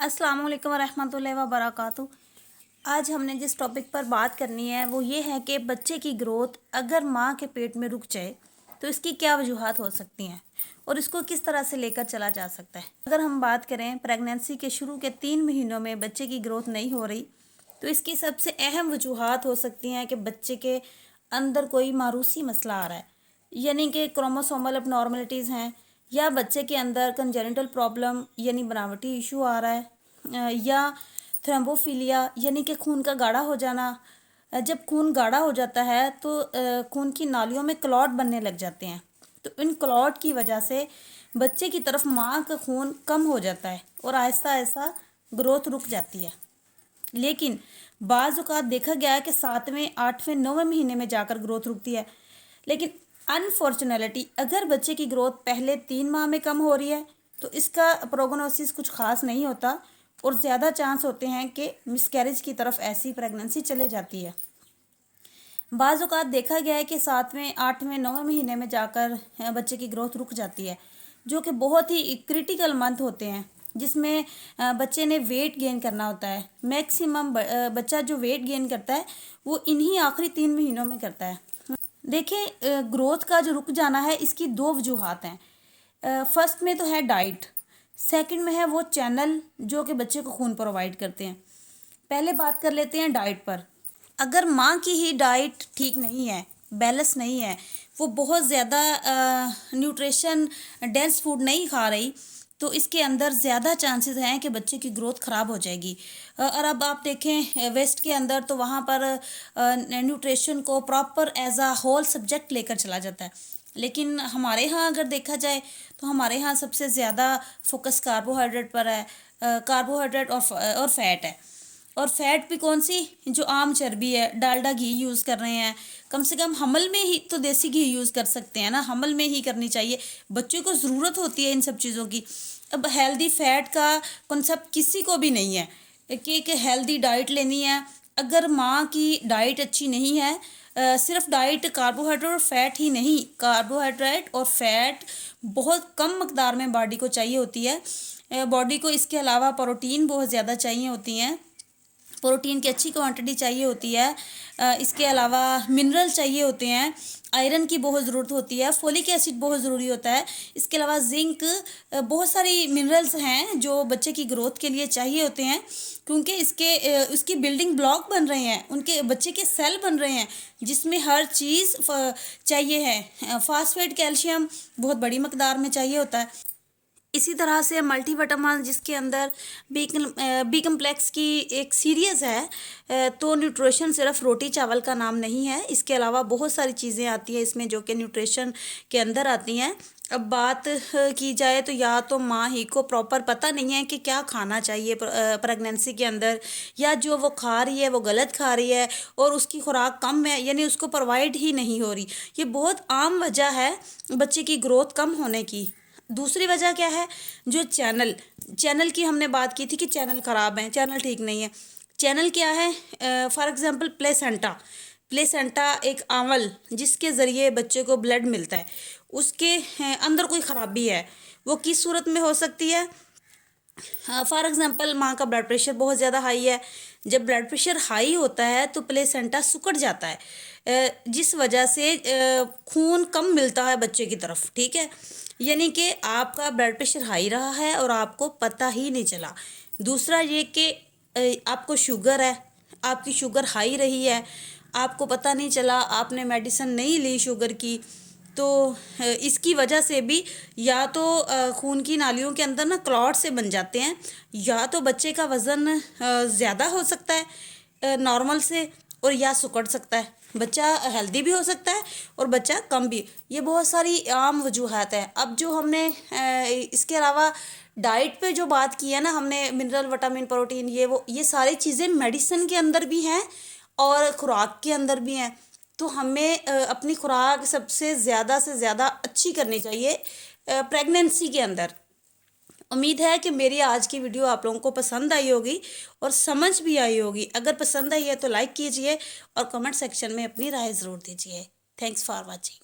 अस्सलाम वालेकुम रहमतुल्लाहि व बरकातहू। आज हमने जिस टॉपिक पर बात करनी है वो ये है कि बच्चे की ग्रोथ अगर माँ के पेट में रुक जाए तो इसकी क्या वजूहात हो सकती हैं और इसको किस तरह से लेकर चला जा सकता है। अगर हम बात करें प्रेगनेंसी के शुरू के 3 महीनों में बच्चे की ग्रोथ नहीं हो रही तो इसकी सबसे अहम वजूहात हो सकती हैं कि बच्चे के अंदर कोई मारूसी मसला आ रहा है, यानी कि क्रोमोसोमल अबनॉर्मलिटीज़ हैं, या बच्चे के अंदर कंजेनिटल प्रॉब्लम यानी बनावटी इशू आ रहा है, या थ्रोम्बोफिलिया यानी कि खून का गाढ़ा हो जाना। जब खून गाढ़ा हो जाता है तो खून की नालियों में क्लॉट बनने लग जाते हैं, तो इन क्लॉट की वजह से बच्चे की तरफ माँ का खून कम हो जाता है और आहिस्ता आहिस्ता ग्रोथ रुक जाती है। लेकिन बाज़ औक़ात देखा गया है कि 7वें 8वें 9वें महीने में जाकर ग्रोथ रुकती है। लेकिन अनफॉर्चुनेटली अगर बच्चे की ग्रोथ पहले 3 माह में कम हो रही है तो इसका प्रोग्नोसिस कुछ ख़ास नहीं होता और ज़्यादा चांस होते हैं कि मिसकैरेज की तरफ ऐसी प्रेगनेंसी चले जाती है। बाज़ औक़ात देखा गया है कि 7वें 8वें 9वें महीने में जाकर बच्चे की ग्रोथ रुक जाती है, जो कि बहुत ही क्रिटिकल मंथ होते हैं जिसमें बच्चे ने वेट गेन करना होता है। मैक्सिमम बच्चा जो वेट गेन करता है वो इन्हीं आखिरी 3 महीनों में करता है। देखिए, ग्रोथ का जो रुक जाना है इसकी 2 वजूहात हैं। फर्स्ट में तो है डाइट, सेकंड में है वो चैनल जो कि बच्चे को खून प्रोवाइड करते हैं। पहले बात कर लेते हैं डाइट पर। अगर माँ की ही डाइट ठीक नहीं है, बैलेंस नहीं है, वो बहुत ज़्यादा न्यूट्रिशन डेंस फूड नहीं खा रही तो इसके अंदर ज़्यादा चांसेस हैं कि बच्चे की ग्रोथ ख़राब हो जाएगी। और अब आप देखें वेस्ट के अंदर तो वहाँ पर न्यूट्रिशन को प्रॉपर एज आ होल सब्जेक्ट लेकर चला जाता है, लेकिन हमारे यहाँ अगर देखा जाए तो हमारे यहाँ सबसे ज़्यादा फोकस कार्बोहाइड्रेट पर है। कार्बोहाइड्रेट और फैट है, और फैट भी कौन सी, जो आम चर्बी है, डालडा घी यूज़ कर रहे हैं। कम से कम हमल में ही तो देसी घी यूज़ कर सकते हैं ना, हमल में ही करनी चाहिए, बच्चों को ज़रूरत होती है इन सब चीज़ों की। अब हेल्दी फैट का कॉन्सेप्ट किसी को भी नहीं है कि हेल्दी डाइट लेनी है। अगर माँ की डाइट अच्छी नहीं है, सिर्फ डाइट कार्बोहाइड्रेट और फैट ही नहीं, कार्बोहाइड्रेट और फैट बहुत कम मकदार में बॉडी को चाहिए होती है। बॉडी को इसके अलावा प्रोटीन बहुत ज़्यादा चाहिए होती हैं, प्रोटीन की अच्छी क्वांटिटी चाहिए होती है। इसके अलावा मिनरल चाहिए होते हैं, आयरन की बहुत ज़रूरत होती है, फोलिक एसिड बहुत ज़रूरी होता है। इसके अलावा जिंक, बहुत सारी मिनरल्स हैं जो बच्चे की ग्रोथ के लिए चाहिए होते हैं, क्योंकि उसकी बिल्डिंग ब्लॉक बन रहे हैं, उनके बच्चे के सेल बन रहे हैं जिसमें हर चीज़ चाहिए है। फास्फेट, कैल्शियम बहुत बड़ी मकदार में चाहिए होता है। इसी तरह से मल्टीविटामिन जिसके अंदर बी कम्प्लेक्स की एक सीरीज़ है। तो न्यूट्रिशन सिर्फ रोटी चावल का नाम नहीं है, इसके अलावा बहुत सारी चीज़ें आती हैं इसमें जो कि न्यूट्रिशन के अंदर आती हैं। अब बात की जाए तो या तो माँ ही को प्रॉपर पता नहीं है कि क्या खाना चाहिए प्रेगनेंसी के अंदर, या जो वो खा रही है वो गलत खा रही है और उसकी खुराक कम है, यानी उसको प्रोवाइड ही नहीं हो रही। ये बहुत आम वजह है बच्चे की ग्रोथ कम होने की। दूसरी वजह क्या है, जो चैनल की हमने बात की थी कि चैनल ख़राब हैं, चैनल ठीक नहीं है। चैनल क्या है, फॉर एग्जांपल प्लेसेंटा एक आंवल जिसके ज़रिए बच्चे को ब्लड मिलता है, उसके अंदर कोई ख़राबी है। वो किस सूरत में हो सकती है, फॉर एग्जांपल माँ का ब्लड प्रेशर बहुत ज़्यादा हाई है। जब ब्लड प्रेशर हाई होता है तो प्लेसेंटा सिकुड़ जाता है, जिस वजह से खून कम मिलता है बच्चे की तरफ, ठीक है। यानी कि आपका ब्लड प्रेशर हाई रहा है और आपको पता ही नहीं चला। दूसरा ये कि आपको शुगर है, आपकी शुगर हाई रही है, आपको पता नहीं चला, आपने मेडिसिन नहीं ली शुगर की, तो इसकी वजह से भी या तो खून की नालियों के अंदर ना क्लॉट से बन जाते हैं, या तो बच्चे का वज़न ज़्यादा हो सकता है नॉर्मल से, और या सिकुड़ सकता है। बच्चा हेल्दी भी हो सकता है और बच्चा कम भी। ये बहुत सारी आम वजूहात है। अब जो हमने इसके अलावा डाइट पे जो बात की है ना हमने, मिनरल, विटामिन, प्रोटीन, ये सारी चीज़ें मेडिसिन के अंदर भी हैं और खुराक के अंदर भी हैं। तो हमें अपनी खुराक सबसे ज़्यादा से ज़्यादा अच्छी करनी चाहिए प्रेगनेंसी के अंदर। उम्मीद है कि मेरी आज की वीडियो आप लोगों को पसंद आई होगी और समझ भी आई होगी। अगर पसंद आई है तो लाइक कीजिए और कमेंट सेक्शन में अपनी राय ज़रूर दीजिए। Thanks for watching.